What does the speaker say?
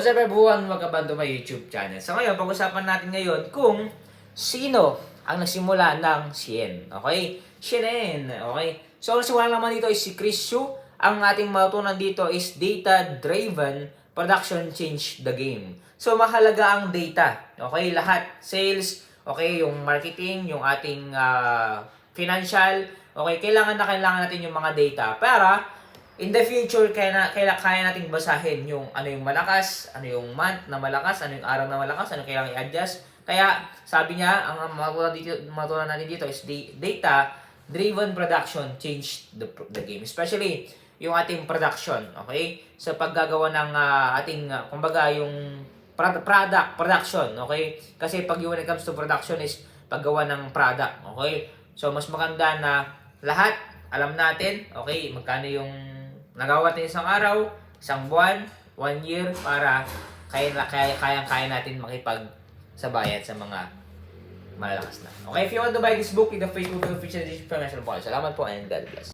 What's up everyone? Welcome to my YouTube channel. So ngayon, pag-usapan natin ngayon kung sino ang nagsimula ng CN. Okay? CNN. Okay? So ang nagsimula naman dito is si Chris Yu. Ang ating matutunan dito is data-driven production change the game. So mahalaga ang data. Okay? Lahat. Sales, okay? Yung marketing, yung ating financial. Okay? Kailangan natin yung mga data para in the future, kaya nating basahin yung ano yung malakas, ano yung month na malakas, ano yung araw na malakas, ano kailangan i-adjust. Kaya, sabi niya, ang matutunan natin dito is data-driven production change the game. Especially, yung ating production, okay? Sa paggagawa ng ating, kumbaga, yung production, okay? Kasi pag when it comes to production is paggawa ng product, okay? So, mas maganda na lahat, alam natin, okay, magkano yung nagawa natin isang araw, isang buwan, 1 year, para kaya natin makipagsabayan sa mga malalakas na. Okay, if you want to buy this book, in the Facebook feature description po. Salamat po and God bless.